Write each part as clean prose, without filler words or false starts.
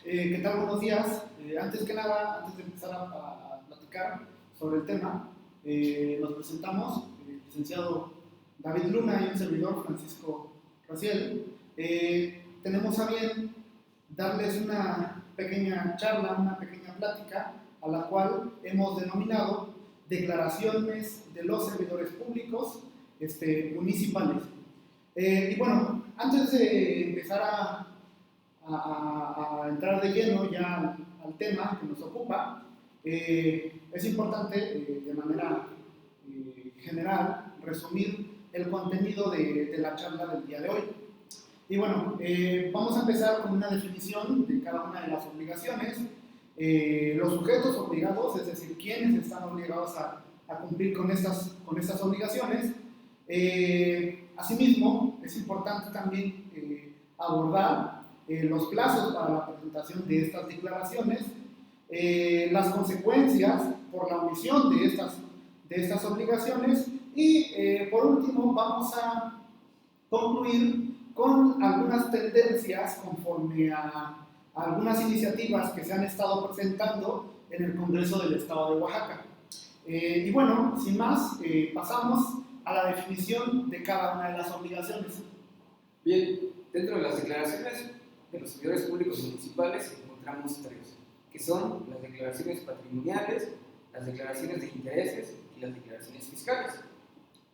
¿Qué tal? Buenos días. Antes que nada, antes de empezar a platicar sobre el tema, nos presentamos, el licenciado David Luna y un servidor, Francisco Raciel. Tenemos a bien darles una pequeña charla, una pequeña plática, a la cual hemos denominado Declaraciones de los Servidores Públicos Municipales. Y bueno, antes de empezar a entrar de lleno ya al tema que nos ocupa, es importante de manera general resumir el contenido de la charla del día de hoy. Y bueno, vamos a empezar con una definición de cada una de las obligaciones, los sujetos obligados, es decir, quiénes están obligados a cumplir con estas obligaciones. Asimismo, es importante también abordar los plazos para la presentación de estas declaraciones, las consecuencias por la omisión de estas obligaciones y, por último, vamos a concluir con algunas tendencias conforme a algunas iniciativas que se han estado presentando en el Congreso del Estado de Oaxaca. Y bueno, sin más, pasamos a la definición de cada una de las obligaciones. Bien, dentro de las declaraciones de los servidores públicos municipales encontramos tres, que son las declaraciones patrimoniales, las declaraciones de intereses y las declaraciones fiscales.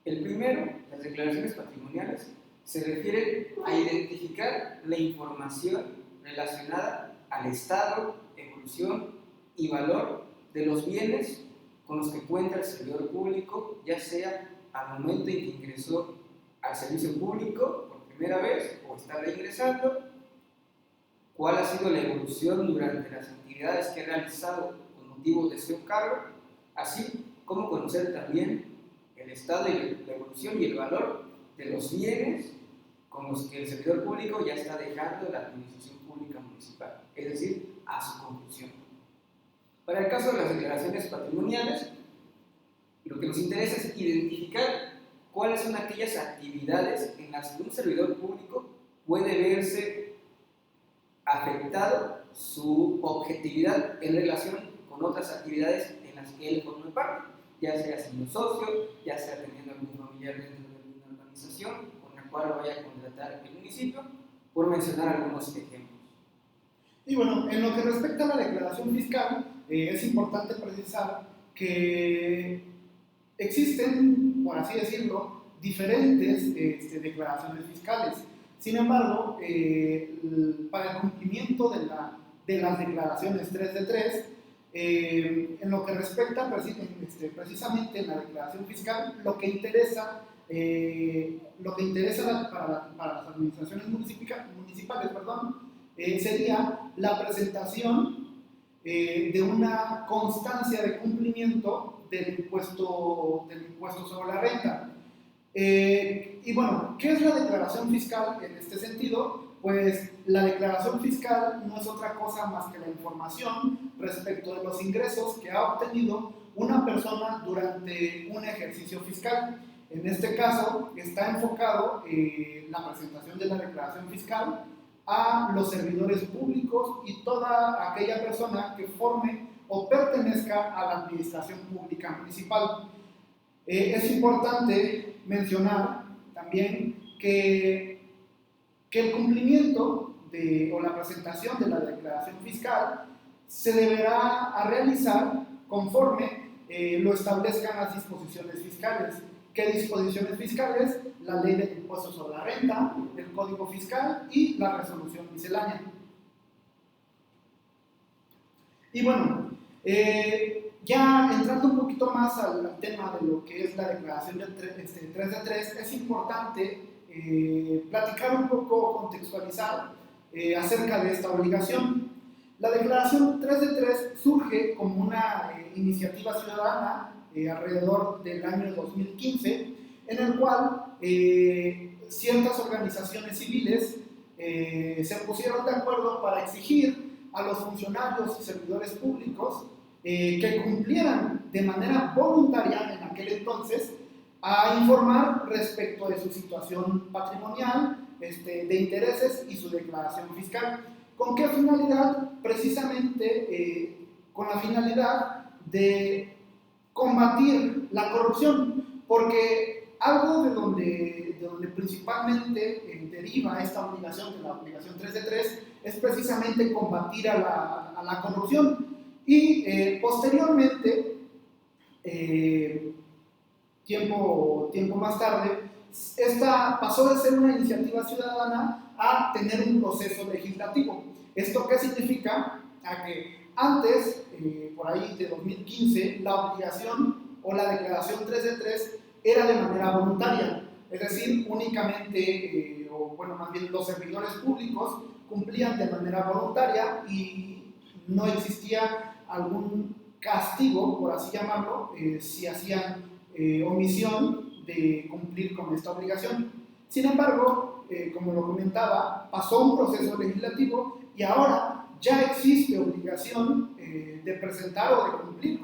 El primero, las declaraciones patrimoniales, se refiere a identificar la información relacionada al estado, evolución y valor de los bienes con los que cuenta el servidor público, ya sea al momento en que ingresó al servicio público por primera vez o está reingresando, cuál ha sido la evolución durante las actividades que ha realizado con motivo de su encargo, así como conocer también el estado y la evolución y el valor de los bienes con los que el servidor público ya está dejando la administración pública municipal, es decir, a su conclusión. Para el caso de las declaraciones patrimoniales, lo que nos interesa es identificar cuáles son aquellas actividades en las que un servidor público puede verse afectado su objetividad en relación con otras actividades en las que él forma parte, ya sea siendo socio, ya sea teniendo algún familiar dentro de alguna organización con la cual vaya a contratar el municipio, por mencionar algunos ejemplos. Y bueno, en lo que respecta a la declaración fiscal, es importante precisar que existen, por así decirlo, diferentes declaraciones fiscales. Sin embargo, para el cumplimiento de las declaraciones 3 de 3, en lo que respecta precisamente en la declaración fiscal, lo que interesa para las administraciones municipales, sería la presentación de una constancia de cumplimiento del impuesto sobre la renta. Y bueno, ¿qué es la declaración fiscal en este sentido? Pues la declaración fiscal no es otra cosa más que la información respecto de los ingresos que ha obtenido una persona durante un ejercicio fiscal. En este caso está enfocado la presentación de la declaración fiscal a los servidores públicos y toda aquella persona que forme o pertenezca a la administración pública municipal. Es importante mencionar también que el cumplimiento o la presentación de la declaración fiscal se deberá a realizar conforme lo establezcan las disposiciones fiscales. ¿Qué disposiciones fiscales? La ley del impuesto sobre la renta, el código fiscal y la resolución miscelánea. Y bueno, ya entrando un poquito más al tema de lo que es la declaración del 3 de 3, es importante platicar un poco, contextualizar acerca de esta obligación. La declaración 3 de 3 surge como una iniciativa ciudadana alrededor del año 2015, en el cual ciertas organizaciones civiles se pusieron de acuerdo para exigir a los funcionarios y servidores públicos que cumplieran de manera voluntaria en aquel entonces a informar respecto de su situación patrimonial, de intereses y su declaración fiscal. ¿Con qué finalidad? precisamente con la finalidad de combatir la corrupción, porque algo de donde principalmente deriva esta obligación, de la obligación 3 de 3, es precisamente combatir a la corrupción. Y posteriormente, tiempo más tarde, esta pasó de ser una iniciativa ciudadana a tener un proceso legislativo. ¿Esto qué significa? A que antes, por ahí de 2015, la obligación o la declaración 3 de 3 era de manera voluntaria, es decir, únicamente, o bueno, más bien los servidores públicos cumplían de manera voluntaria y no existía algún castigo, por así llamarlo, si hacían omisión de cumplir con esta obligación. Sin embargo, como lo comentaba, pasó un proceso legislativo y ahora ya existe obligación de presentar o de cumplir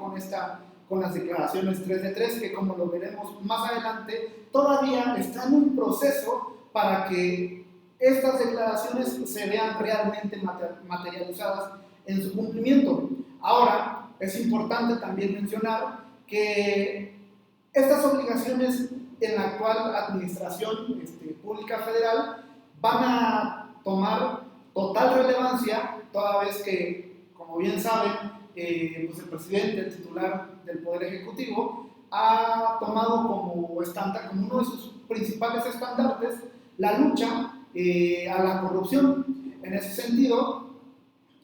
con las declaraciones 3 de 3, que como lo veremos más adelante, todavía está en un proceso para que estas declaraciones se vean realmente materializadas en su cumplimiento. Ahora, es importante también mencionar que estas obligaciones en la actual administración pública federal van a tomar total relevancia, toda vez que, como bien saben, pues el presidente, el titular del Poder Ejecutivo, ha tomado como uno de sus principales estandartes la lucha a la corrupción. En ese sentido,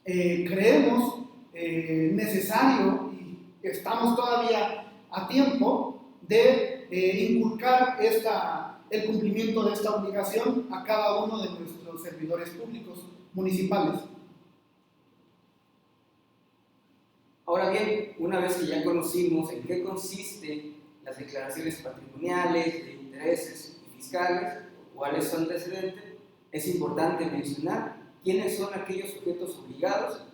creemos necesario y estamos todavía a tiempo de inculcar el cumplimiento de esta obligación a cada uno de nuestros servidores públicos municipales. Ahora bien, una vez que ya conocimos en qué consisten las declaraciones patrimoniales, de intereses y fiscales, cuáles son antecedentes, es importante mencionar quiénes son aquellos sujetos obligados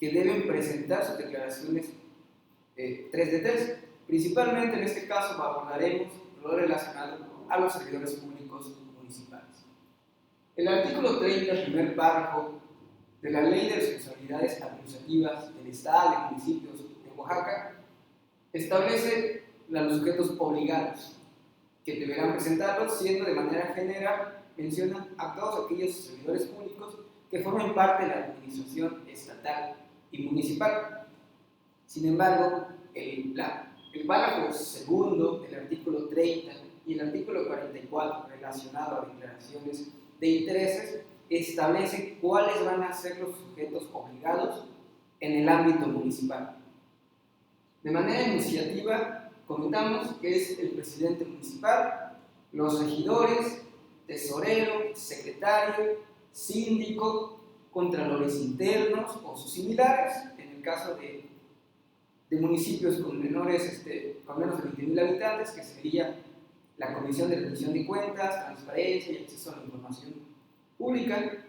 que deben presentar sus declaraciones 3 de 3. Principalmente en este caso abordaremos lo relacionado a los servidores públicos municipales. El artículo 30, primer párrafo de la Ley de Responsabilidades Administrativas del Estado y Municipios de Oaxaca establece los sujetos obligados que deberán presentarlos, siendo de manera general mencionan a todos aquellos servidores públicos que formen parte de la administración estatal y municipal. Sin embargo, el párrafo segundo del artículo 30 y el artículo 44 relacionado a declaraciones de intereses establece cuáles van a ser los sujetos obligados en el ámbito municipal. De manera iniciativa, comentamos que es el presidente municipal, los regidores, tesorero, secretario, síndico, contralores internos o sus similares, en el caso de municipios con menos de 20.000 habitantes, que sería la Comisión de Rendición de Cuentas, Transparencia y Acceso a la Información Pública,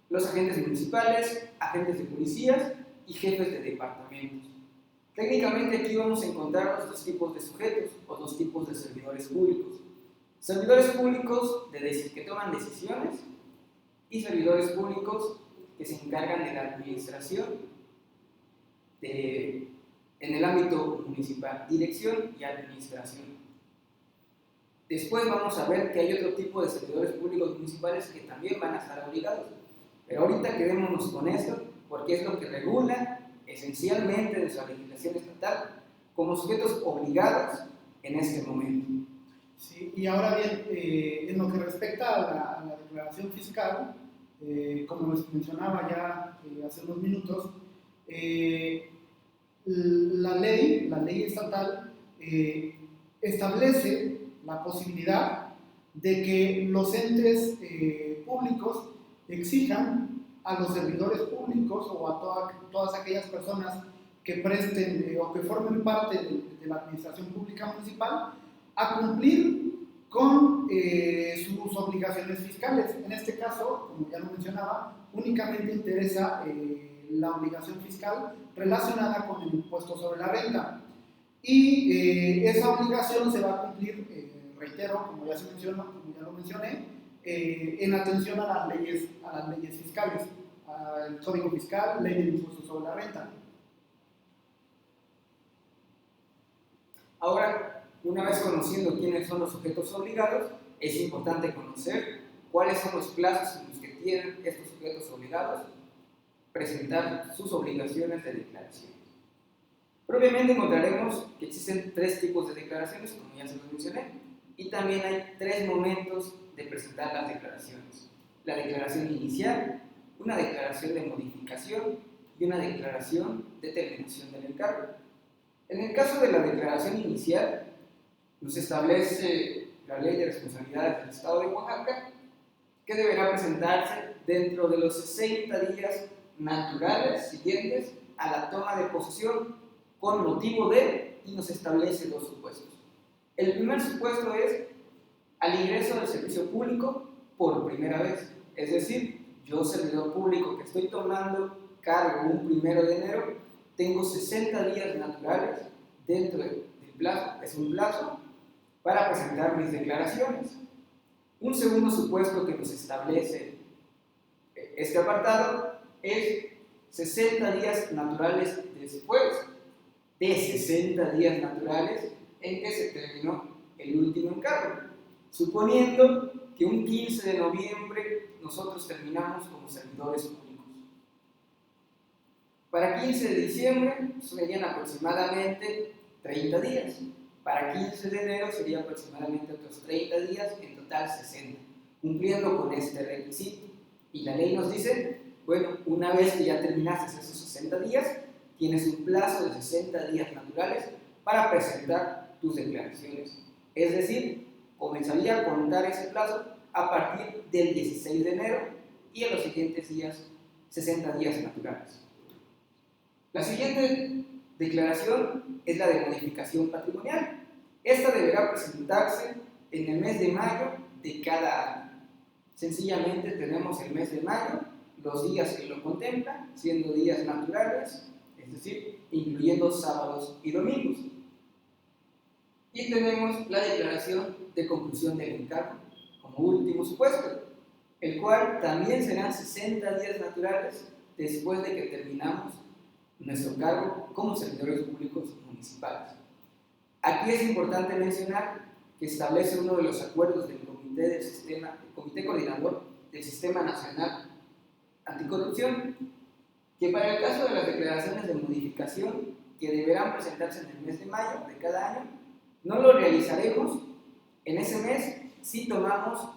los agentes municipales, agentes de policías y jefes de departamentos. Técnicamente aquí vamos a encontrar los dos tipos de sujetos o dos tipos de servidores públicos. Servidores públicos que toman decisiones y servidores públicos que se encargan de la administración en el ámbito municipal, dirección y administración. Después vamos a ver que hay otro tipo de servidores públicos municipales que también van a estar obligados. Pero ahorita quedémonos con esto, porque es lo que regula esencialmente nuestra legislación estatal como sujetos obligados en este momento. Sí, y ahora bien, en lo que respecta a la declaración fiscal, como les mencionaba ya hace unos minutos, la ley estatal establece la posibilidad de que los entes públicos exijan a los servidores públicos o a todas aquellas personas que presten o que formen parte de la administración pública municipal a cumplir con sus obligaciones fiscales. En este caso, como ya lo mencionaba, únicamente interesa la obligación fiscal relacionada con el impuesto sobre la renta. Y esa obligación se va a cumplir, reitero, como ya lo mencioné, en atención a las leyes fiscales. al Código Fiscal, Ley del Impuesto sobre la Renta. Ahora, una vez conociendo quiénes son los sujetos obligados, es importante conocer cuáles son los plazos en los que tienen estos sujetos obligados presentar sus obligaciones de declaración. Previamente encontraremos que existen 3 tipos de declaraciones, como ya se los mencioné, y también hay 3 momentos de presentar las declaraciones. La declaración inicial, una declaración de modificación y una declaración de terminación del encargo. En el caso de la declaración inicial, nos establece la Ley de Responsabilidades del Estado de Oaxaca que deberá presentarse dentro de los 60 días naturales siguientes a la toma de posesión con motivo de, y nos establece 2 supuestos. El primer supuesto es al ingreso del servicio público por primera vez, es decir, yo servidor público que estoy tomando cargo un 1 de enero, tengo 60 días naturales dentro del plazo, es un plazo para presentar mis declaraciones. Un segundo supuesto que nos establece este apartado es 60 días naturales después de 60 días naturales en que se terminó el último encargo, suponiendo que un 15 de noviembre nosotros terminamos como servidores públicos. Para 15 de diciembre serían aproximadamente 30 días, para 15 de enero serían aproximadamente otros 30 días, en total 60, cumpliendo con este requisito. Y la ley nos dice, bueno, una vez que ya terminaste esos 60 días, tienes un plazo de 60 días naturales para presentar tus declaraciones. Es decir, comenzaría a contar ese plazo a partir del 16 de enero y en los siguientes días, 60 días naturales. La siguiente declaración es la de modificación patrimonial. Esta deberá presentarse en el mes de mayo de cada año. Sencillamente tenemos el mes de mayo, los días que lo contemplan, siendo días naturales, es decir, incluyendo sábados y domingos. Y tenemos la declaración de conclusión del encargo como último supuesto, el cual también serán 60 días naturales después de que terminamos nuestro cargo como servidores públicos municipales. Aquí es importante mencionar que establece uno de los acuerdos del Comité Coordinador del Sistema Nacional Anticorrupción, que para el caso de las declaraciones de modificación que deberán presentarse en el mes de mayo de cada año, no lo realizaremos en ese mes si tomamos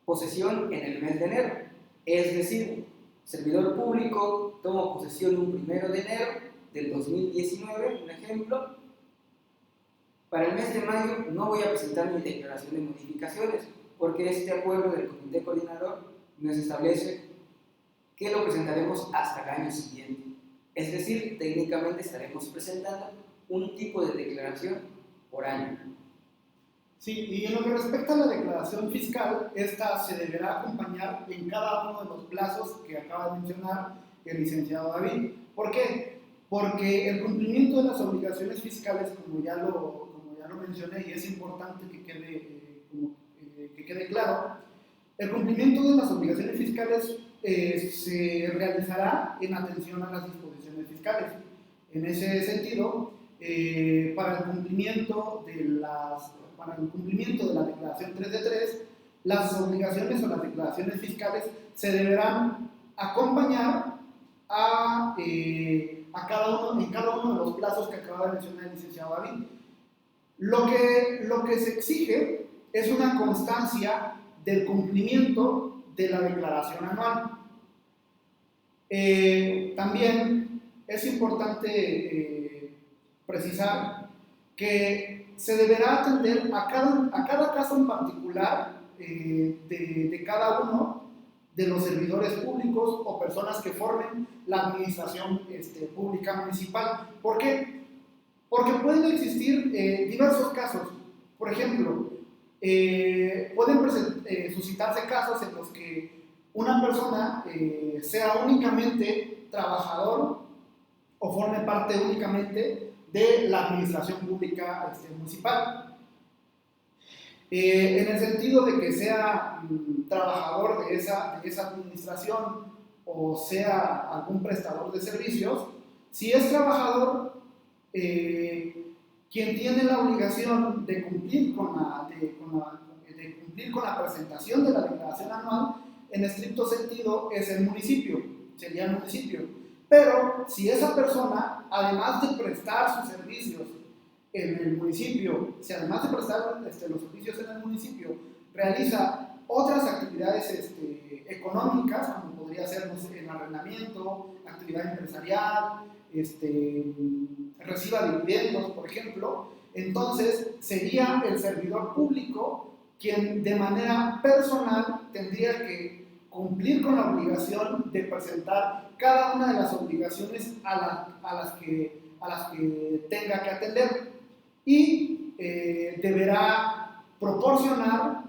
posesión en el mes de enero. Es decir, servidor público, tomo posesión un 1 de enero del 2019, un ejemplo. Para el mes de mayo no voy a presentar mi declaración de modificaciones porque este acuerdo del Comité Coordinador nos establece que lo presentaremos hasta el año siguiente. Es decir, técnicamente estaremos presentando un tipo de declaración por año. Sí, y en lo que respecta a la declaración fiscal, esta se deberá acompañar en cada uno de los plazos que acaba de mencionar el licenciado David. ¿Por qué? Porque el cumplimiento de las obligaciones fiscales, como ya lo mencioné, y es importante que quede claro, el cumplimiento de las obligaciones fiscales se realizará en atención a las disposiciones fiscales. En ese sentido, para el cumplimiento de la declaración 3 de 3, las obligaciones o las declaraciones fiscales se deberán acompañar en cada uno de los plazos que acaba de mencionar el licenciado David. Lo que se exige es una constancia del cumplimiento de la declaración anual. También es importante precisar que se deberá atender a cada caso en particular de cada uno de los servidores públicos o personas que formen la administración pública municipal. ¿Por qué? Porque pueden existir diversos casos. Por ejemplo, pueden suscitarse casos en los que una persona sea únicamente trabajador o forme parte únicamente de la administración pública municipal. En el sentido de que sea trabajador de esa administración o sea algún prestador de servicios, si es trabajador, quien tiene la obligación de cumplir con la presentación de la declaración anual, en estricto sentido, es el municipio, sería el municipio. Pero si esa persona, además de prestar sus servicios en el municipio, si además de prestar los servicios en el municipio, realiza otras actividades económicas, como podría ser, no sé, el arrendamiento, actividad empresarial, reciba dividendos, por ejemplo, entonces sería el servidor público quien de manera personal tendría que cumplir con la obligación de presentar cada una de las obligaciones a las que tenga que atender, y deberá proporcionar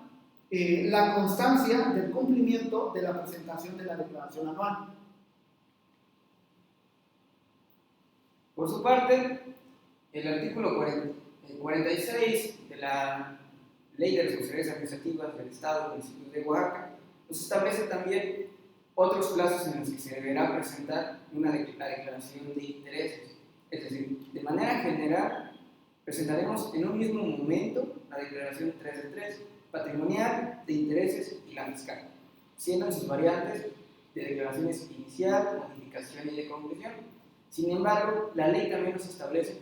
la constancia del cumplimiento de la presentación de la declaración anual. Por su parte, el artículo 46 de la Ley de Responsabilidades Administrativas del Estado y Municipios de Oaxaca nos establece también otros plazos en los que se deberá presentar la declaración de intereses. Es decir, de manera general, presentaremos en un mismo momento la declaración 3 de 3, patrimonial, de intereses y la fiscal, siendo en sus variantes de declaraciones inicial, modificación y de conclusión. Sin embargo, la ley también nos establece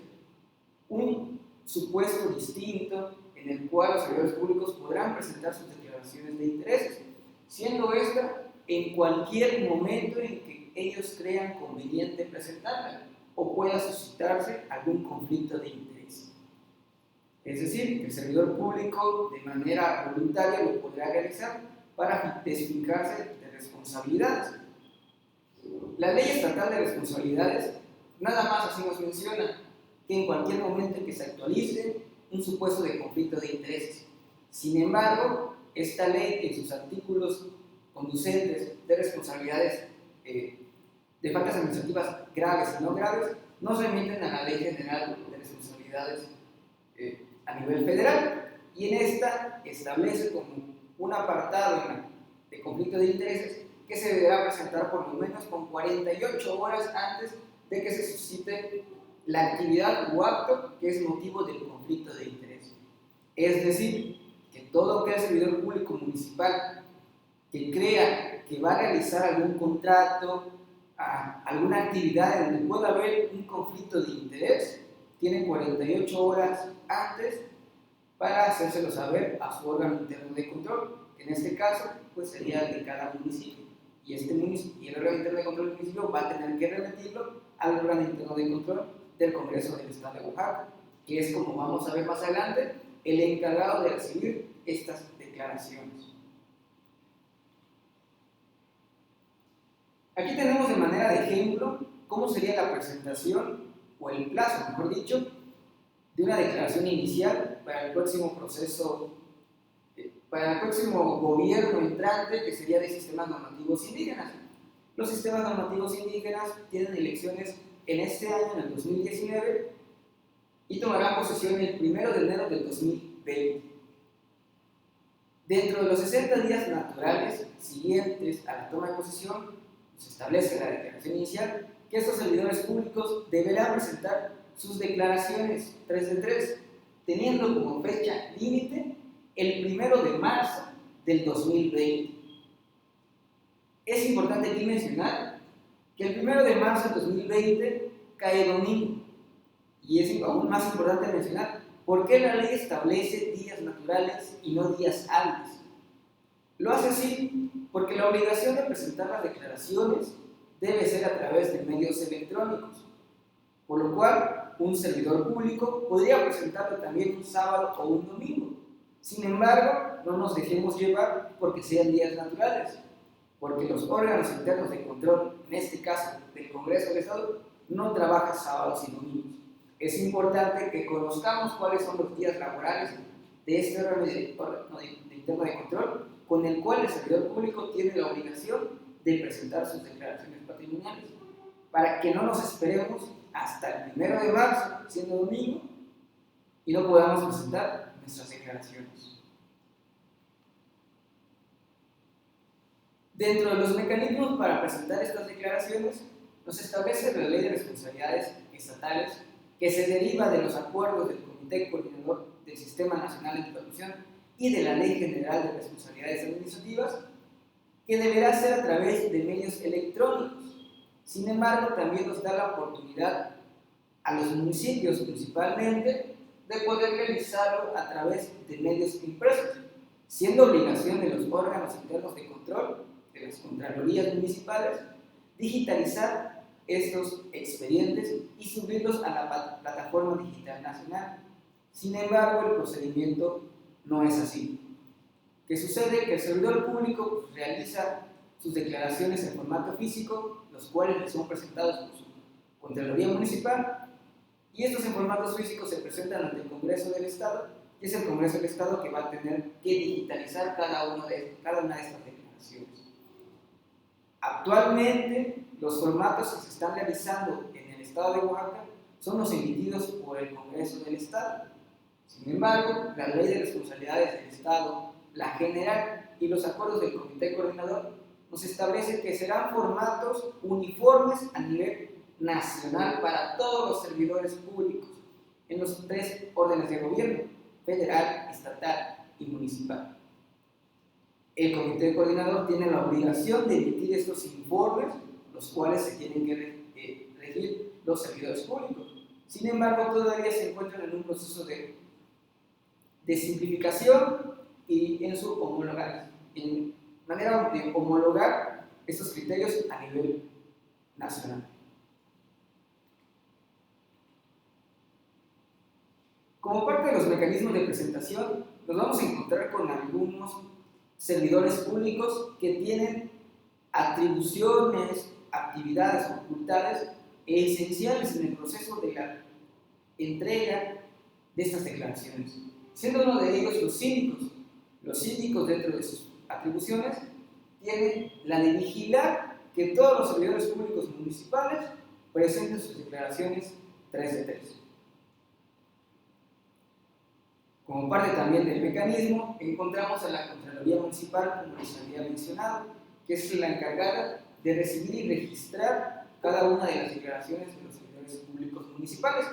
un supuesto distinto en el cual los servidores públicos podrán presentar sus declaraciones de intereses, siendo esta en cualquier momento en que ellos crean conveniente presentarla o pueda suscitarse algún conflicto de interés. Es decir, que el servidor público de manera voluntaria lo podrá realizar para desfincarse de responsabilidades. La Ley Estatal de Responsabilidades nada más así nos menciona que en cualquier momento en que se actualice un supuesto de conflicto de intereses. Sin embargo, esta ley en sus artículos conducentes de responsabilidades de faltas administrativas graves y no graves nos remiten a la Ley General de Responsabilidades a nivel federal, y en esta establece como un apartado de conflicto de intereses que se deberá presentar por lo menos con 48 horas antes de que se suscite la actividad o acto que es motivo del conflicto de interés. Es decir, que todo aquel servidor público municipal que crea que va a realizar algún contrato, alguna actividad en donde pueda haber un conflicto de interés, tiene 48 horas antes para hacérselo saber a su órgano interno de control, que en este caso pues sería el de cada municipio. Y el órgano interno de control del municipio va a tener que remitirlo al órgano interno de control del Congreso del Estado de Oaxaca, que es, como vamos a ver más adelante, el encargado de recibir estas declaraciones. Aquí tenemos de manera de ejemplo cómo sería la presentación o el plazo, mejor dicho, de una declaración inicial para el próximo proceso, para el próximo gobierno entrante, que sería de sistemas normativos indígenas. Los sistemas normativos indígenas tienen elecciones en este año, en el 2019, y tomarán posesión el 1 de enero del 2020. Dentro de los 60 días naturales siguientes a la toma de posesión, se establece la declaración inicial que estos servidores públicos deberán presentar sus declaraciones 3 de 3, teniendo como fecha límite el 1 de marzo del 2020. Es importante aquí mencionar que el 1 de marzo del 2020 cae domingo, y es aún más importante mencionar por qué la ley establece días naturales y no días hábiles. Lo hace así porque la obligación de presentar las declaraciones debe ser a través de medios electrónicos, por lo cual un servidor público podría presentarlo también un sábado o un domingo. Sin embargo, no nos dejemos llevar porque sean días naturales, porque los órganos internos de control, en este caso del Congreso del Estado, no trabajan sábados y domingos. Es importante que conozcamos cuáles son los días laborales de este órgano interno de control, con el cual el servidor público tiene la obligación de presentar sus declaraciones patrimoniales, para que no nos esperemos hasta el 1 de marzo, siendo domingo, y no podamos presentar nuestras declaraciones. Dentro de los mecanismos para presentar estas declaraciones, nos establece la Ley de Responsabilidades Estatales, que se deriva de los acuerdos del Comité Coordinador del Sistema Nacional Anticorrupción y de la Ley General de Responsabilidades Administrativas, que deberá ser a través de medios electrónicos. Sin embargo, también nos da la oportunidad a los municipios principalmente de poder realizarlo a través de medios impresos, siendo obligación de los órganos internos de control, de las contralorías municipales, digitalizar estos expedientes y subirlos a la plataforma digital nacional. Sin embargo, el procedimiento no es así. ¿Qué sucede? Que el servidor público realiza sus declaraciones en formato físico, los cuales les son presentados por su Contraloría Municipal, y estos en formatos físicos se presentan ante el Congreso del Estado, y es el Congreso del Estado que va a tener que digitalizar cada una de estas declaraciones. Actualmente, los formatos que se están realizando en el Estado de Oaxaca son los emitidos por el Congreso del Estado. Sin embargo, la Ley de Responsabilidades del Estado, la General y los acuerdos del Comité Coordinador nos establecen que serán formatos uniformes a nivel nacional para todos los servidores públicos en los 3 órdenes de gobierno: federal, estatal y municipal. El Comité Coordinador tiene la obligación de emitir estos informes, los cuales se tienen que regir los servidores públicos. Sin embargo, todavía se encuentran en un proceso de simplificación y en manera de homologar estos criterios a nivel nacional. Como parte de los mecanismos de presentación, nos vamos a encontrar con algunos servidores públicos que tienen atribuciones, actividades, facultades esenciales en el proceso de la entrega de estas declaraciones, siendo uno de ellos los síndicos. Los síndicos, dentro de sus atribuciones, tienen la de vigilar que todos los servidores públicos municipales presenten sus declaraciones 3 de 3. Como parte también del mecanismo, encontramos a la Contraloría Municipal, como les había mencionado, que es la encargada de recibir y registrar cada una de las declaraciones de los servidores públicos municipales.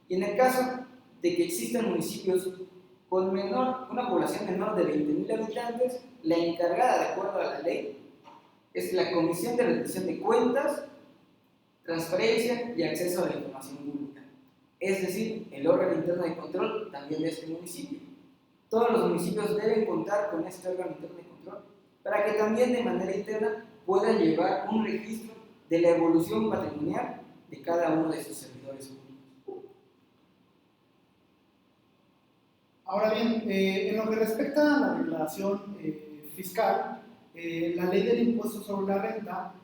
Y en el caso de que existan municipios con una población menor de 20,000 habitantes, la encargada, de acuerdo a la ley, es la Comisión de Rendición de Cuentas, Transparencia y Acceso a la Información Pública, es decir, el órgano interno de control también de este municipio. Todos los municipios deben contar con este órgano interno de control para que también de manera interna puedan llevar un registro de la evolución patrimonial de cada uno de sus servidores públicos. Ahora bien, en lo que respecta a la declaración fiscal, la ley del impuesto sobre la renta,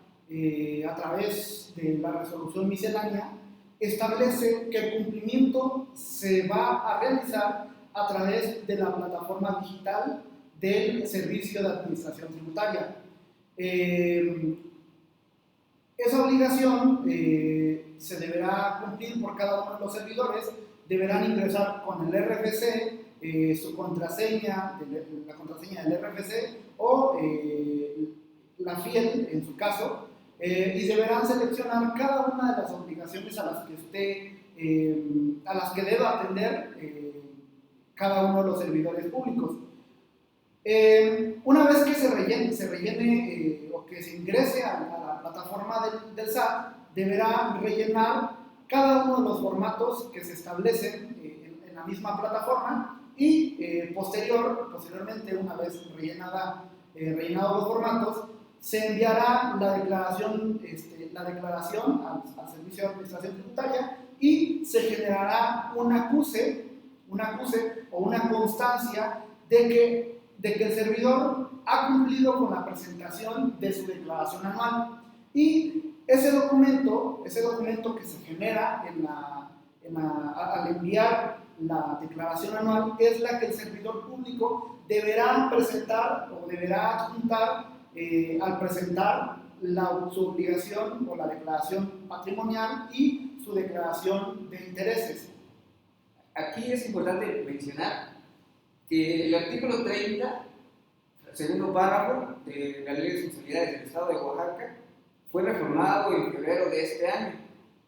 a través de la resolución miscelánea, establece que el cumplimiento se va a realizar a través de la plataforma digital del Servicio de Administración Tributaria. Esa obligación se deberá cumplir por cada uno de los servidores. Deberán ingresar con el RFC su contraseña, la contraseña del RFC o la FIEL en su caso, y deberán seleccionar cada una de las obligaciones a las que deba atender cada uno de los servidores públicos. Una vez que se rellene o que se ingrese a la plataforma del SAT, deberá rellenar cada uno de los formatos que se establecen en la misma plataforma, y posteriormente, una vez rellados los formatos, se enviará la declaración al Servicio de Administración Tributaria y se generará un acuse o una constancia de que el servidor ha cumplido con la presentación de su declaración anual. Y ese documento que se genera al enviar la declaración anual es la que el servidor público deberá presentar o deberá adjuntar al presentar su obligación o la declaración patrimonial y su declaración de intereses. Aquí es importante mencionar que el artículo 30, segundo párrafo de la Ley de Responsabilidades del Estado de Oaxaca fue reformado en febrero de este año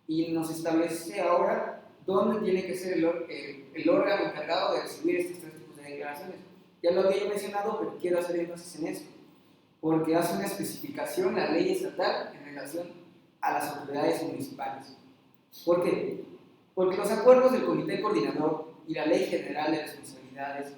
y nos establece ahora dónde tiene que ser el órgano encargado de recibir estos tres tipos de declaraciones. Ya lo había mencionado, pero quiero hacer énfasis en esto, porque hace una especificación la ley estatal en relación a las autoridades municipales. ¿Por qué? Porque los acuerdos del Comité Coordinador y la Ley General de Responsabilidades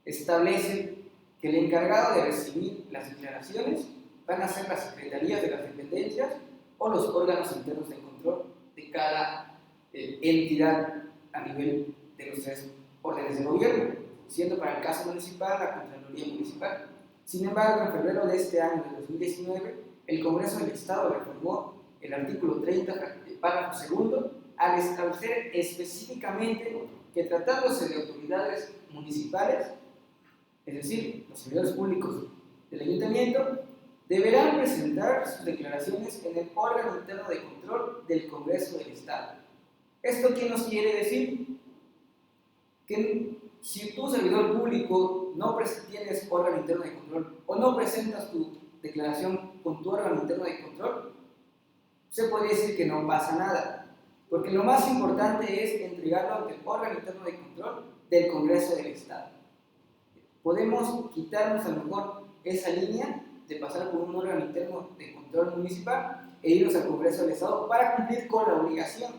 establecen que el encargado de recibir las declaraciones van a ser las secretarías de las dependencias o los órganos internos de control de cada entidad a nivel de los tres órdenes de gobierno, siendo para el caso municipal la Contraloría Municipal. Sin embargo, en febrero de este año, de 2019, el Congreso del Estado reformó el artículo 30, párrafo segundo, al establecer específicamente que tratándose de autoridades municipales, es decir, los servidores públicos del ayuntamiento, deberán presentar sus declaraciones en el órgano interno de control del Congreso del Estado. ¿Esto qué nos quiere decir? Que si tu servidor público no tienes órgano interno de control o no presentas tu declaración con tu órgano interno de control, se podría decir que no pasa nada, porque lo más importante es entregarlo ante el órgano interno de control del Congreso del Estado. Podemos quitarnos a lo mejor esa línea de pasar por un órgano interno de control municipal e irnos al Congreso del Estado para cumplir con la obligación.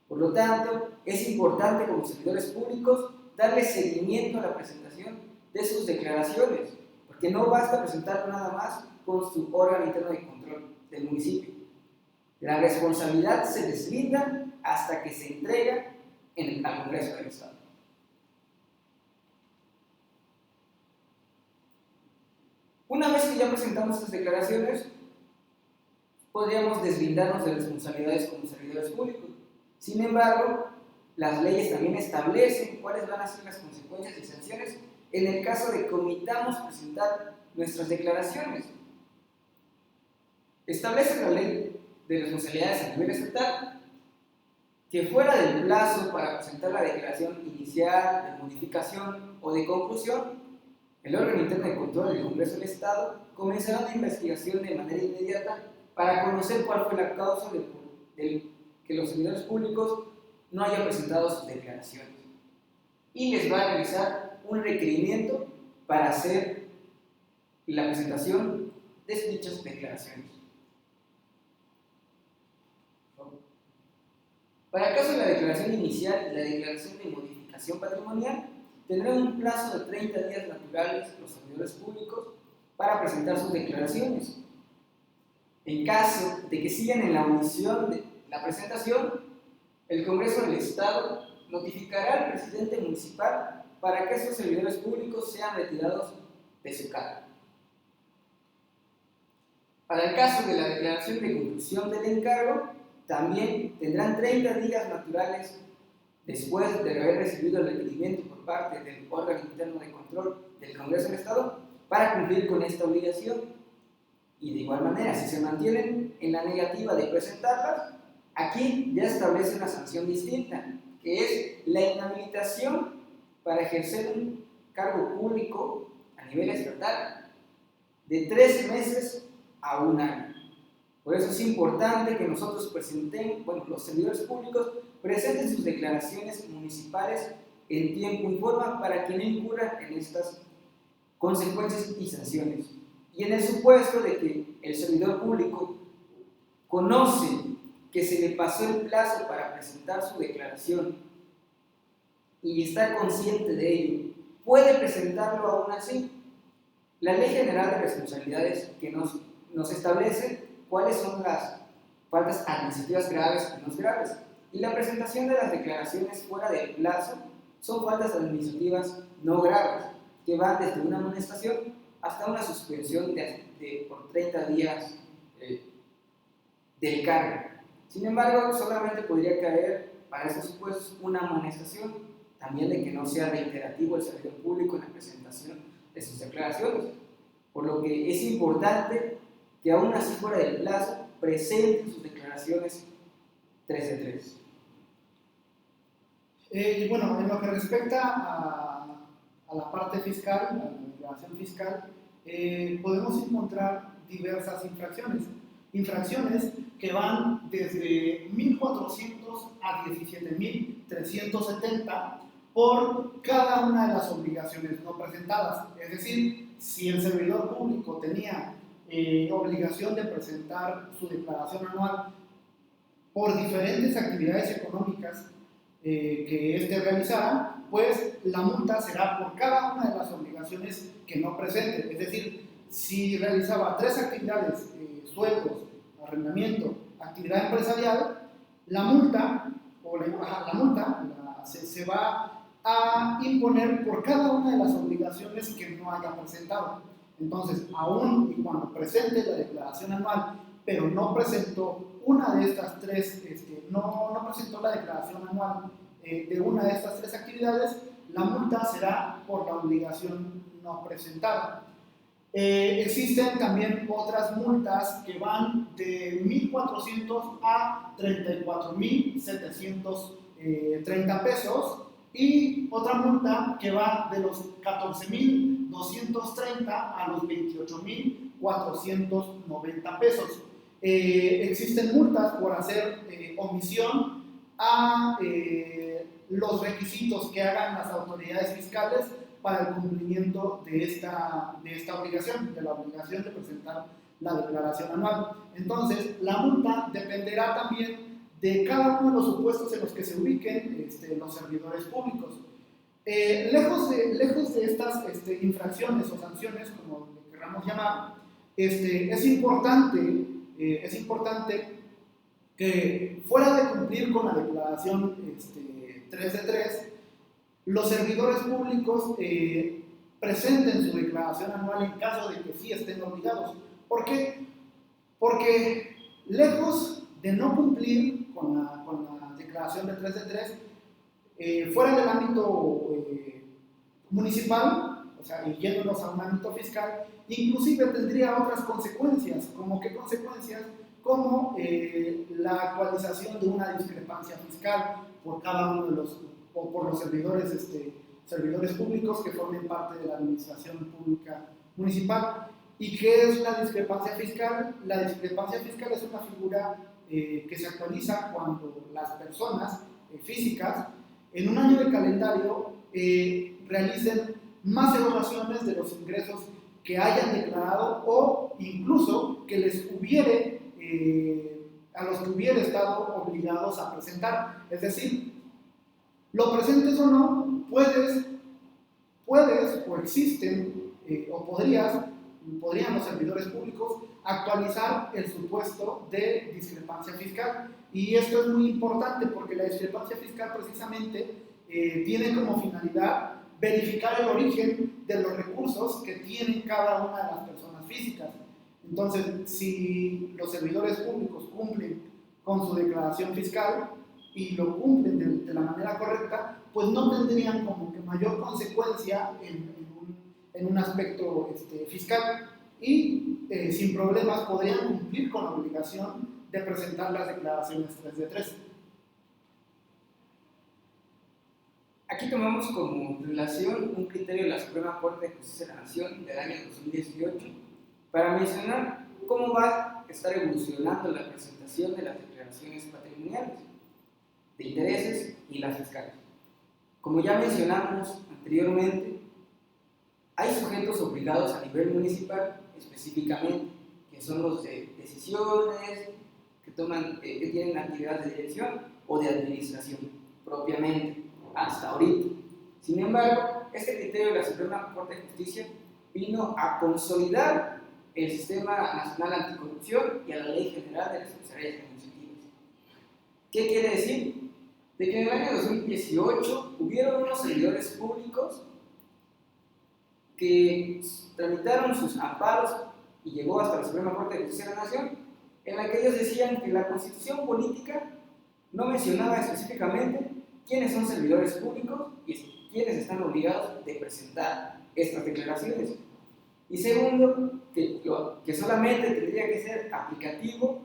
Por lo tanto, es importante como servidores públicos darle seguimiento a la presentación de sus declaraciones, porque no basta presentarlo nada más con su órgano interno de control del municipio. La responsabilidad se deslinda hasta que se entrega al Congreso del Estado. Una vez que ya presentamos estas declaraciones, podríamos deslindarnos de responsabilidades como servidores públicos. Sin embargo, las leyes también establecen cuáles van a ser las consecuencias y sanciones en el caso de que omitamos presentar nuestras declaraciones. Establece la ley de responsabilidades a nivel estatal que fuera del plazo para presentar la declaración inicial, de modificación o de conclusión, el órgano interno de control del Congreso del Estado comenzará una investigación de manera inmediata para conocer cuál fue la causa de que los servidores públicos no hayan presentado sus declaraciones y les va a realizar un requerimiento para hacer la presentación de dichas declaraciones. Para el caso de la declaración inicial y la declaración de modificación patrimonial, tendrán un plazo de 30 días naturales los servidores públicos para presentar sus declaraciones. En caso de que sigan en la omisión de la presentación, el Congreso del Estado notificará al presidente municipal para que esos servidores públicos sean retirados de su cargo. Para el caso de la declaración de conclusión del encargo, también tendrán 30 días naturales después de haber recibido el requerimiento por parte del órgano interno de control del Congreso del Estado para cumplir con esta obligación. Y de igual manera, si se mantienen en la negativa de presentarlas, aquí ya establece una sanción distinta, que es la inhabilitación para ejercer un cargo público a nivel estatal de 3 meses a 1 año. Por eso es importante que nosotros los servidores públicos presenten sus declaraciones municipales en tiempo y forma para que no incurran en estas consecuencias y sanciones. Y en el supuesto de que el servidor público conoce que se le pasó el plazo para presentar su declaración y está consciente de ello, puede presentarlo aún así. La Ley General de Responsabilidades que nos establece cuáles son las faltas administrativas graves y no graves. Y la presentación de las declaraciones fuera del plazo son faltas administrativas no graves, que van desde una amonestación hasta una suspensión por 30 días del cargo. Sin embargo, solamente podría caer para estos supuestos una amonestación, también de que no sea reiterativo el servidor público en la presentación de sus declaraciones. Por lo que es importante que aún así fuera del plazo presenten sus declaraciones 3 de 3. Y bueno, en lo que respecta a la parte fiscal, a la declaración fiscal, podemos encontrar diversas infracciones. Infracciones que van desde 1.400 a 17.370 por cada una de las obligaciones no presentadas. Es decir, si el servidor público tenía obligación de presentar su declaración anual por diferentes actividades económicas que éste realizara, pues la multa será por cada una de las obligaciones que no presente. Es decir, si realizaba 3 actividades, sueldos, arrendamiento, actividad empresarial, la multa se va a imponer por cada una de las obligaciones que no haya presentado. Entonces, aún y cuando presente la declaración anual, pero no presentó una de estas 3, no presentó la declaración anual de una de estas 3 actividades, la multa será por la obligación no presentada. Existen también otras multas que van de 1.400 a 34.730 pesos y otra multa que va de los 14.230 a los 28.490 pesos. Existen multas por hacer omisión a los requisitos que hagan las autoridades fiscales para el cumplimiento de esta obligación, de la obligación de presentar la declaración anual. Entonces, la multa dependerá también de cada uno de los supuestos en los que se ubiquen los servidores públicos. Lejos de estas infracciones o sanciones, como le queramos llamar, es importante que fuera de cumplir con la declaración 3 de 3, los servidores públicos presenten su declaración anual en caso de que sí estén obligados. ¿Por qué? Porque lejos de no cumplir con la declaración de 3 de 3, fuera del ámbito municipal, o sea, y yéndonos a un ámbito fiscal, inclusive tendría otras consecuencias. ¿Como qué consecuencias? Como la actualización de una discrepancia fiscal por cada uno de los, o por los servidores públicos que formen parte de la administración pública municipal. ¿Y qué es la discrepancia fiscal? La discrepancia fiscal es una figura que se actualiza cuando las personas físicas en un año de calendario realicen más evaluaciones de los ingresos que hayan declarado o incluso que les a los que hubiera estado obligados a presentar. Es decir, lo presentes o no, puedes o existen o podrían los servidores públicos actualizar el supuesto de discrepancia fiscal. Y esto es muy importante porque la discrepancia fiscal precisamente tiene como finalidad verificar el origen de los recursos que tienen cada una de las personas físicas. Entonces, si los servidores públicos cumplen con su declaración fiscal y lo cumplen de la manera correcta, pues no tendrían como que mayor consecuencia en un aspecto fiscal y sin problemas podrían cumplir con la obligación de presentar las declaraciones 3 de 3. Aquí tomamos como relación un criterio de la Suprema Corte de Justicia de la Nación del año 2018 para mencionar cómo va a estar evolucionando la presentación de las declaraciones patrimoniales, de intereses y las fiscales. Como ya mencionamos anteriormente, hay sujetos obligados a nivel municipal específicamente, que son los de decisiones, que tienen actividad de dirección o de administración propiamente, hasta ahorita. Sin embargo, este criterio de la Suprema Corte de Justicia vino a consolidar el Sistema Nacional Anticorrupción y a la Ley General de Responsabilidades Administrativas. ¿Qué quiere decir? De que en el año 2018 hubieron unos servidores públicos que tramitaron sus amparos y llegó hasta la Suprema Corte de Justicia de la Nación, en la que ellos decían que la Constitución política no mencionaba específicamente quiénes son servidores públicos y quiénes están obligados de presentar estas declaraciones. Y segundo, que solamente tendría que ser aplicativo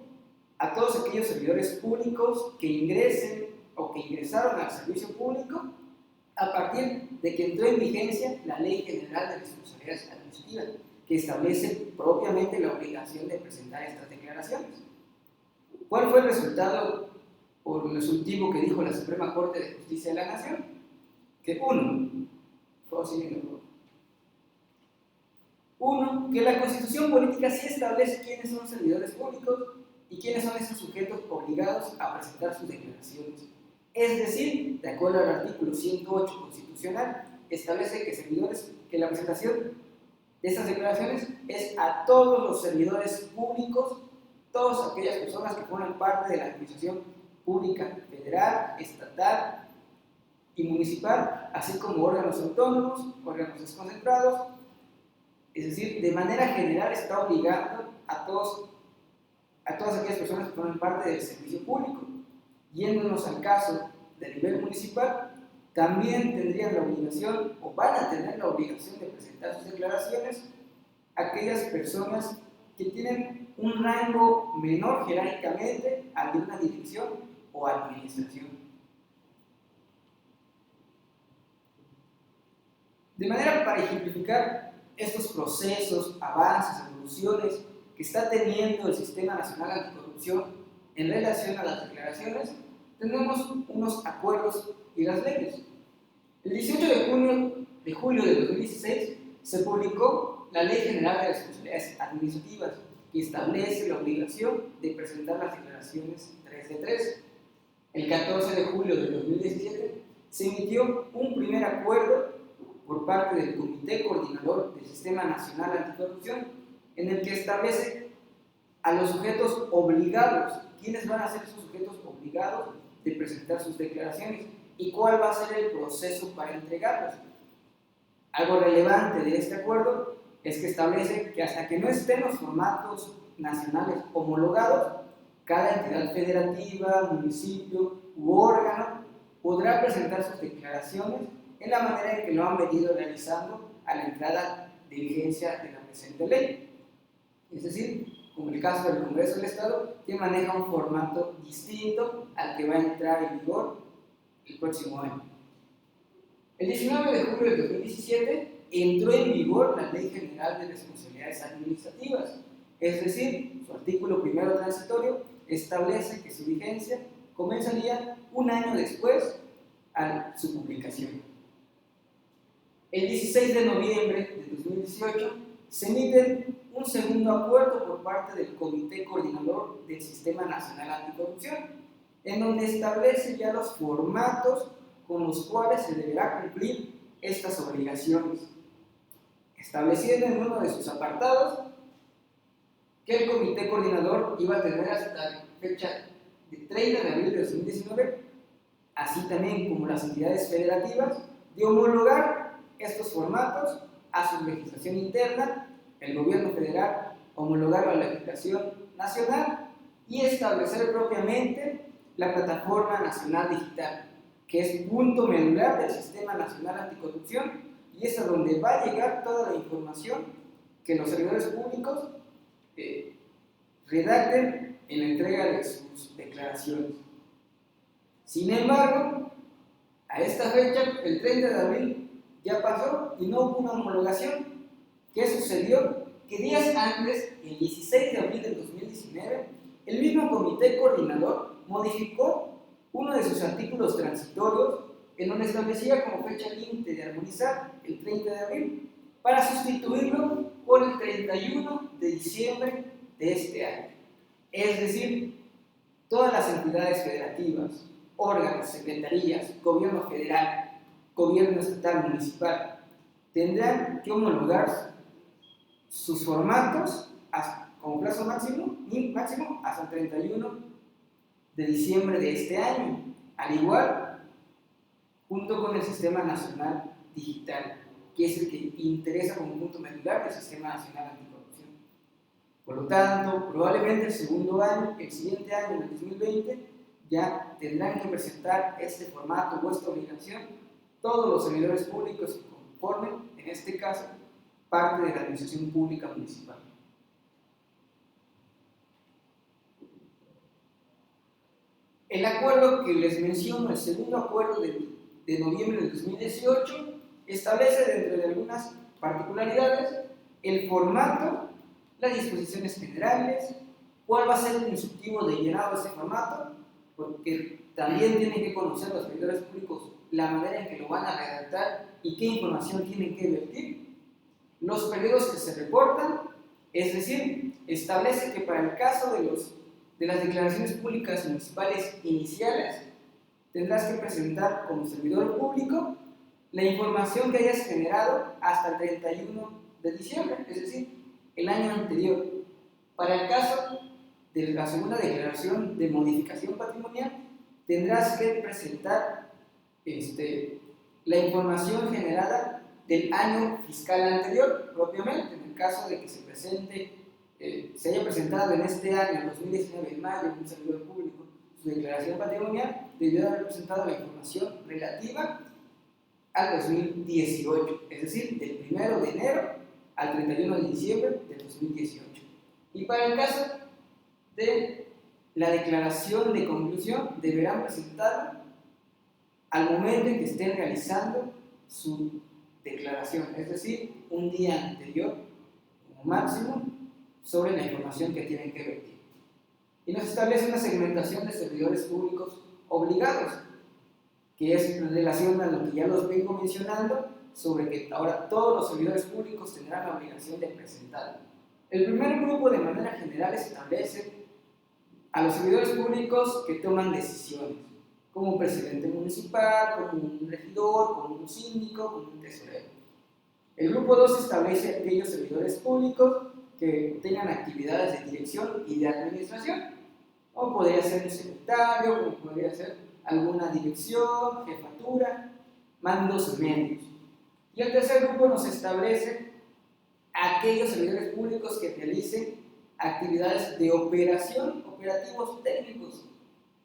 a todos aquellos servidores públicos que ingresen o que ingresaron al servicio público a partir de que entró en vigencia la Ley General de Responsabilidades Administrativas, que establece propiamente la obligación de presentar estas declaraciones. ¿Cuál fue el resultado o el resolutivo que dijo la Suprema Corte de Justicia de la Nación? Que que la Constitución Política sí establece quiénes son servidores públicos y quiénes son esos sujetos obligados a presentar sus declaraciones. Es decir, de acuerdo al artículo 108 constitucional, establece que la presentación de estas declaraciones es a todos los servidores públicos, todas aquellas personas que forman parte de la administración pública federal, estatal y municipal, así como órganos autónomos, órganos desconcentrados. Es decir, de manera general está obligando a todas aquellas personas que forman parte del servicio público. Yéndonos al caso del nivel municipal, también tendrían la obligación o van a tener la obligación de presentar sus declaraciones aquellas personas que tienen un rango menor jerárquicamente al de una dirección o administración. De manera para ejemplificar estos procesos, avances, evoluciones que está teniendo el Sistema Nacional Anticorrupción en relación a las declaraciones, tenemos unos acuerdos y las leyes. El 18 de julio de 2016 se publicó la Ley General de Responsabilidades Administrativas, que establece la obligación de presentar las declaraciones 3 de 3. El 14 de julio de 2017 se emitió un primer acuerdo por parte del Comité Coordinador del Sistema Nacional Anticorrupción, en el que establece a los sujetos obligados, quiénes van a ser esos sujetos obligados de presentar sus declaraciones y cuál va a ser el proceso para entregarlas. Algo relevante de este acuerdo es que establece que hasta que no estén los formatos nacionales homologados, cada entidad federativa, municipio u órgano podrá presentar sus declaraciones en la manera en que lo han venido realizando a la entrada de vigencia de la presente ley. Es decir, como el caso del Congreso del Estado, que maneja un formato distinto al que va a entrar en vigor el próximo año. El 19 de julio de 2017 entró en vigor la Ley General de Responsabilidades Administrativas, es decir, su artículo primero transitorio establece que su vigencia comenzaría un año después a su publicación. El 16 de noviembre de 2018 se emite un segundo acuerdo por parte del Comité Coordinador del Sistema Nacional Anticorrupción, en donde establece ya los formatos con los cuales se deberá cumplir estas obligaciones, estableciendo en uno de sus apartados que el Comité Coordinador iba a tener hasta la fecha de 30 de abril de 2019, así también como las entidades federativas, de homologar estos formatos a su legislación interna, el gobierno federal homologarlo a la legislación nacional y establecer propiamente la Plataforma Nacional Digital, que es punto medular del Sistema Nacional Anticorrupción y es a donde va a llegar toda la información que los servidores públicos redacten en la entrega de sus declaraciones. Sin embargo, a esta fecha, el 30 de abril ya pasó y no hubo una homologación. ¿Qué sucedió? Que días antes, el 16 de abril del 2019, el mismo Comité Coordinador modificó uno de sus artículos transitorios en donde establecía como fecha límite de armonizar el 30 de abril para sustituirlo por el 31 de diciembre de este año. Es decir, todas las entidades federativas, órganos, secretarías, gobierno federal, gobierno estatal, municipal, tendrán que homologar sus formatos como plazo máximo hasta el 31 de diciembre de este año, al igual junto con el Sistema Nacional Digital, que es el que interesa como punto medular del Sistema Nacional Anticorrupción. Por lo tanto, probablemente el siguiente año, en el 2020, ya tendrán que presentar este formato o esta obligación todos los servidores públicos que conformen, en este caso, parte de la administración pública municipal. El acuerdo que les menciono, el segundo acuerdo de de noviembre de 2018 establece, dentro de algunas particularidades, el formato, las disposiciones generales, cuál va a ser el instructivo de llenado de ese formato, porque también tienen que conocer los servidores públicos la manera en que lo van a redactar y qué información tienen que vertir, los periodos que se reportan, es decir, establece que para el caso de las declaraciones públicas municipales iniciales, tendrás que presentar como servidor público la información que hayas generado hasta el 31 de diciembre, es decir, el año anterior. Para el caso de la segunda declaración de modificación patrimonial, tendrás que presentar la información generada del año fiscal anterior, propiamente. En el caso de que se haya presentado en este año, 2019, en mayo, un servidor público, su declaración patrimonial, debió haber presentado la información relativa al 2018, es decir, del 1 de enero al 31 de diciembre del 2018. Y para el caso de la declaración de conclusión, deberán presentarla al momento en que estén realizando su declaración, es decir, un día anterior, como máximo, sobre la información que tienen que vertir. Y nos establece una segmentación de servidores públicos obligados, que es en relación a lo que ya los vengo mencionando, sobre que ahora todos los servidores públicos tendrán la obligación de presentarlo. El primer grupo, de manera general, establece a los servidores públicos que toman decisiones, como un presidente municipal, como un regidor, como un síndico, como un tesorero. El grupo 2 establece a aquellos servidores públicos que tengan actividades de dirección y de administración, como podría ser un secretario, como podría ser alguna dirección, jefatura, mandos medios. Y el tercer grupo nos establece a aquellos servidores públicos que realicen actividades de operación, operativos técnicos,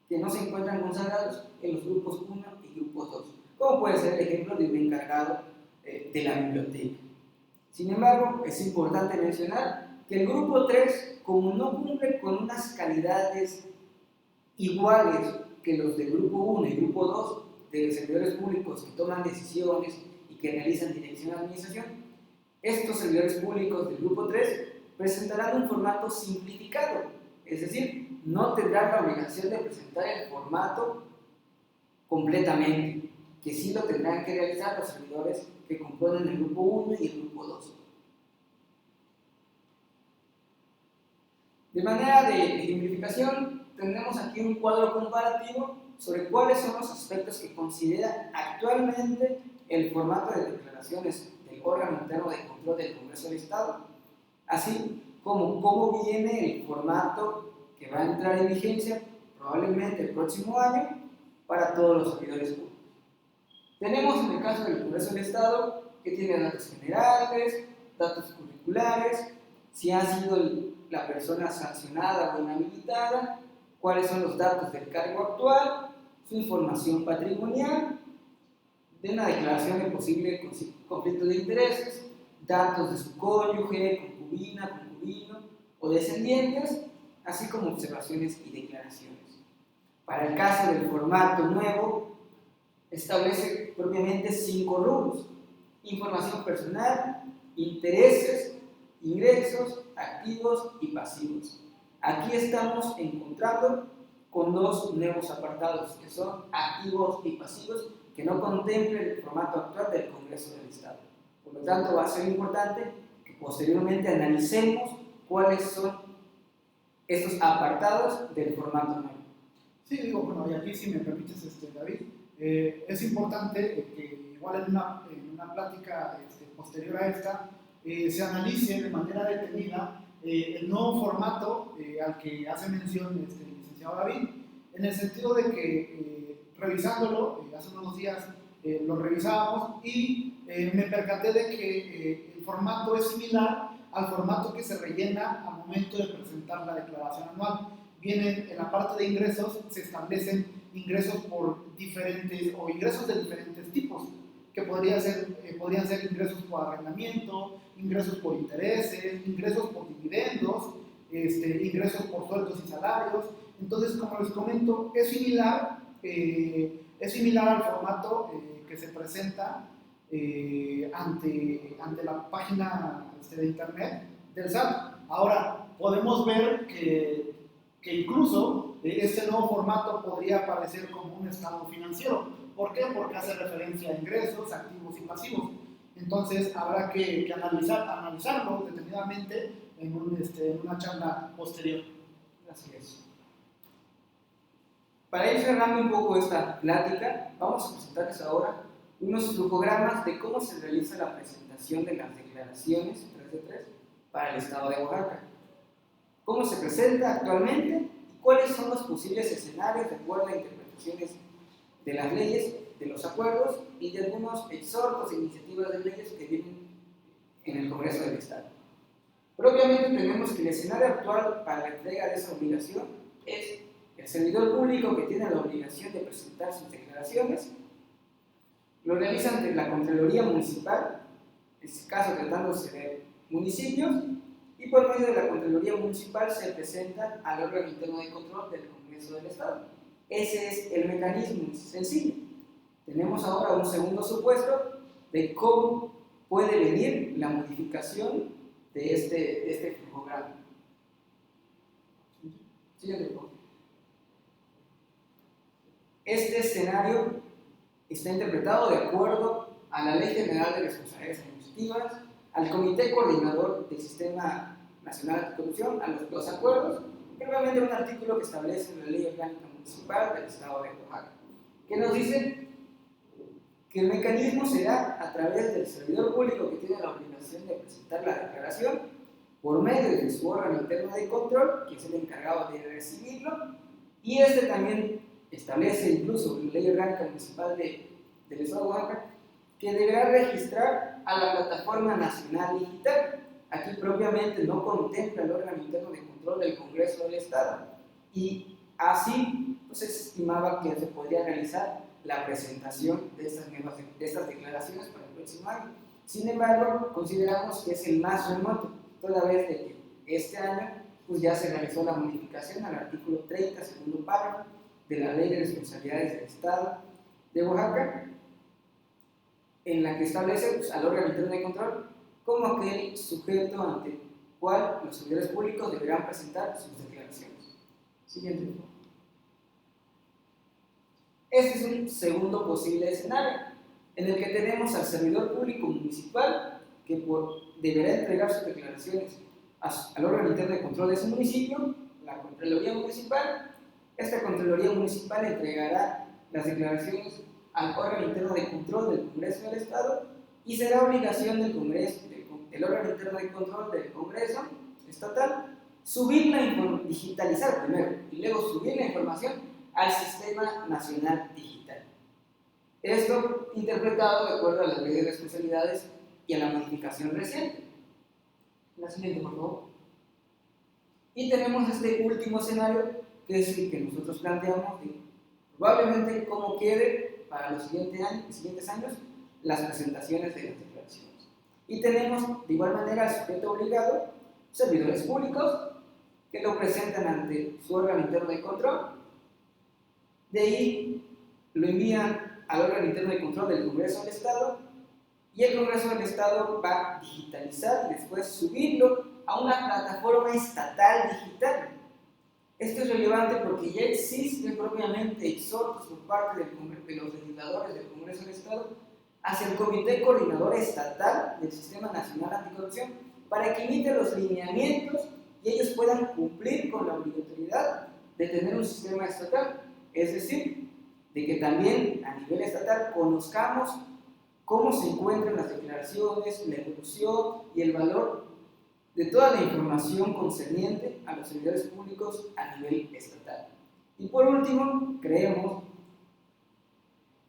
que no se encuentran consagrados en los grupos 1 y grupos 2, como puede ser el ejemplo de un encargado de la biblioteca. Sin embargo, es importante mencionar que el grupo 3, como no cumple con unas calidades iguales que los del grupo 1 y grupo 2 de servidores públicos que toman decisiones y que realizan dirección de administración, estos servidores públicos del grupo 3 presentarán un formato simplificado, es decir, no tendrán la obligación de presentar el formato completamente, que sí lo tendrán que realizar los servidores que componen el grupo 1 y el grupo 2. De manera de ejemplificación, tenemos aquí un cuadro comparativo sobre cuáles son los aspectos que considera actualmente el formato de declaraciones del órgano interno de control del Congreso del Estado, así como cómo viene el formato que va a entrar en vigencia probablemente el próximo año para todos los servidores públicos. Tenemos en el caso del Congreso del Estado que tiene datos generales, datos curriculares, si ha sido la persona sancionada o inhabilitada, cuáles son los datos del cargo actual, su información patrimonial, de una declaración de posible conflicto de intereses, datos de su cónyuge, concubina, concubino o descendientes, así como observaciones y declaraciones. Para el caso del formato nuevo, establece propiamente 5 rubros: información personal, intereses, ingresos, activos y pasivos. Aquí estamos encontrando con 2 nuevos apartados, que son activos y pasivos, que no contemplan el formato actual del Congreso del Estado. Por lo tanto, va a ser importante que posteriormente analicemos cuáles son estos apartados del formato nuevo. Sí, digo, bueno, y aquí si me permites, David, es importante que igual en una plática posterior a esta se analice de manera detenida el nuevo formato al que hace mención el licenciado David, en el sentido de que revisándolo, hace unos días lo revisábamos y me percaté de que el formato es similar al formato que se rellena al momento de presentar la declaración anual. Vienen en la parte de ingresos, se establecen ingresos por diferentes o ingresos de diferentes tipos, que podrían ser ingresos por arrendamiento, ingresos por intereses, ingresos por dividendos, ingresos por sueldos y salarios. Entonces, como les comento, es similar al formato que se presenta ante la página de internet del SAT. Ahora, podemos ver que incluso este nuevo formato podría aparecer como un estado financiero. ¿Por qué? Porque hace referencia a ingresos, activos y pasivos. Entonces, habrá que analizarlo detenidamente en una charla posterior. Así es. Para ir cerrando un poco esta plática, vamos a presentarles ahora unos flujogramas de cómo se realiza la presentación de las declaraciones 3 de 3 para el Estado de Oaxaca. Cómo se presenta actualmente y cuáles son los posibles escenarios de acuerdo a interpretaciones de las leyes, de los acuerdos y de algunos exhortos e iniciativas de leyes que vienen en el Congreso del Estado. Propiamente tenemos que el escenario actual para la entrega de esa obligación es el servidor público que tiene la obligación de presentar sus declaraciones, lo realiza ante la Contraloría Municipal, en este caso tratándose de municipios, y por medio de la Contraloría Municipal se presenta al órgano interno de control del Congreso del Estado. Ese es el mecanismo sencillo. Tenemos ahora un segundo supuesto de cómo puede venir la modificación de este flujograma. Siguiente, por favor. Este escenario está interpretado de acuerdo a la Ley General de Responsabilidades Administrativas, al Comité Coordinador del Sistema Nacional Anticorrupción, a los acuerdos, y obviamente un artículo que establece la Ley Orgánica Municipal del Estado de Oaxaca, que nos dice que el mecanismo será a través del servidor público que tiene la obligación de presentar la declaración por medio de su órgano interno de control, que es el encargado de recibirlo, y este también establece incluso la Ley Orgánica Municipal del Estado de Oaxaca, que deberá registrar a la Plataforma Nacional Digital. Aquí propiamente no contempla el órgano interno de control del Congreso del Estado, y así pues, se estimaba que se podría realizar la presentación de estas declaraciones para el próximo año. Sin embargo, consideramos que es el más remoto, toda vez de que este año pues, ya se realizó la modificación al artículo 30, segundo párrafo, de la Ley de Responsabilidades del Estado de Oaxaca, en la que establece pues, al órgano interno de control como aquel sujeto ante el cual los servidores públicos deberán presentar sus declaraciones. Siguiente. Este es un segundo posible escenario, en el que tenemos al servidor público municipal que deberá entregar sus declaraciones al órgano interno de control de ese municipio, la Contraloría Municipal. Esta Contraloría Municipal entregará las declaraciones al órgano interno de control del Congreso del Estado y será obligación del órgano interno de control del Congreso Estatal digitalizar primero y luego subir la información al Sistema Nacional Digital. Esto interpretado de acuerdo a la Ley de Responsabilidades y a la modificación reciente. La siguiente, por favor. Y tenemos este último escenario, que es el que nosotros planteamos, de probablemente cómo quede para los siguientes años las presentaciones de las declaraciones. Y tenemos de igual manera al sujeto obligado, servidores públicos, que lo presentan ante su órgano interno de control. De ahí lo envían al órgano interno de control del Congreso del Estado, y el Congreso del Estado va a digitalizar y después subirlo a una plataforma estatal digital. Esto es relevante porque ya existen propiamente exhortos por parte de los legisladores del Congreso del Estado hacia el Comité Coordinador Estatal del Sistema Nacional Anticorrupción para que emita los lineamientos y ellos puedan cumplir con la obligatoriedad de tener un sistema estatal. Es decir, de que también a nivel estatal conozcamos cómo se encuentran las declaraciones, la evolución y el valor de toda la información concerniente a los servidores públicos a nivel estatal. Y por último, creemos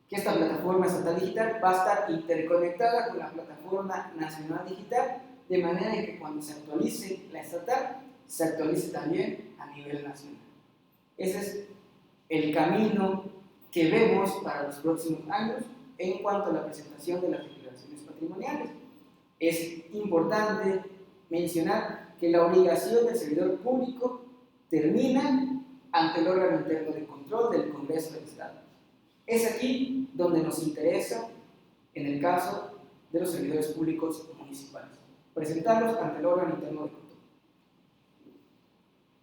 que esta plataforma estatal digital va a estar interconectada con la plataforma nacional digital, de manera que cuando se actualice la estatal, se actualice también a nivel nacional. Ese es el camino que vemos para los próximos años en cuanto a la presentación de las declaraciones patrimoniales. Es importante mencionar que la obligación del servidor público termina ante el órgano interno de control del Congreso del Estado. Es aquí donde nos interesa, en el caso de los servidores públicos municipales, presentarlos ante el órgano interno de control.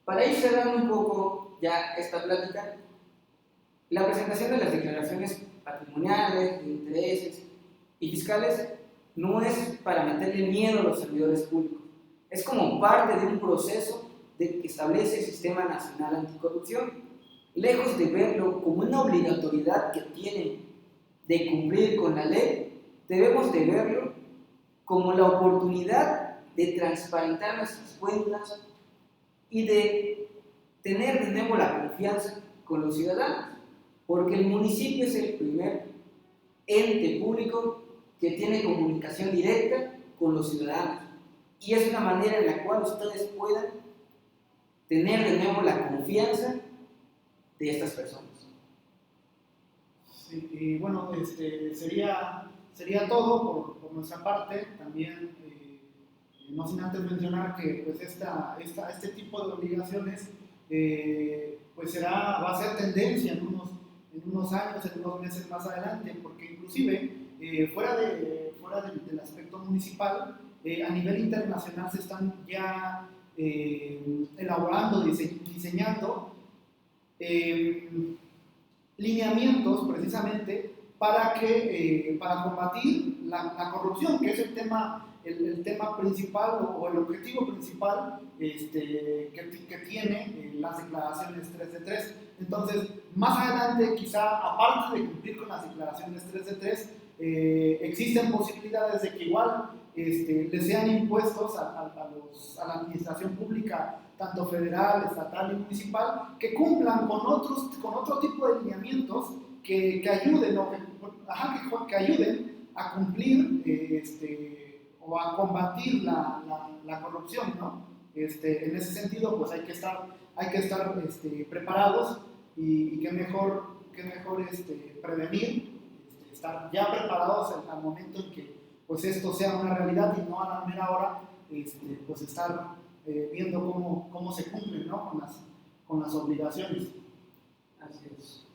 Para ir cerrando un poco ya esta plática, la presentación de las declaraciones patrimoniales, de intereses y fiscales no es para meterle miedo a los servidores públicos, es como parte de un proceso que establece el Sistema Nacional Anticorrupción. Lejos de verlo como una obligatoriedad que tienen de cumplir con la ley, debemos de verlo como la oportunidad de transparentar nuestras cuentas y de tener de nuevo la confianza con los ciudadanos, porque el municipio es el primer ente público que tiene comunicación directa con los ciudadanos y es una manera en la cual ustedes puedan tener de nuevo la confianza de estas personas. Sí, y bueno, sería todo por nuestra parte. También, no sin antes mencionar que pues este tipo de obligaciones pues va a ser tendencia en unos años, en unos meses más adelante, porque inclusive fuera del aspecto municipal, a nivel internacional se están ya elaborando, diseñando lineamientos precisamente para combatir la corrupción, que es el tema principal o el objetivo principal que tiene las declaraciones 3 de 3. Entonces, más adelante, quizá aparte de cumplir con las declaraciones 3 de 3, existen posibilidades de que igual le sean impuestos a la administración pública, tanto federal, estatal y municipal, que cumplan con otro tipo de lineamientos que ayuden, que ayuden a cumplir o a combatir la corrupción, ¿no? En ese sentido, pues hay que estar preparados y qué mejor prevenir, estar ya preparados al momento en que pues esto sea una realidad y no a la mera hora pues estar viendo cómo se cumplen, ¿no? con las obligaciones. Así es.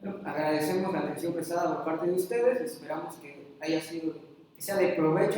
Bueno, agradecemos la atención prestada por parte de ustedes, esperamos que sea de provecho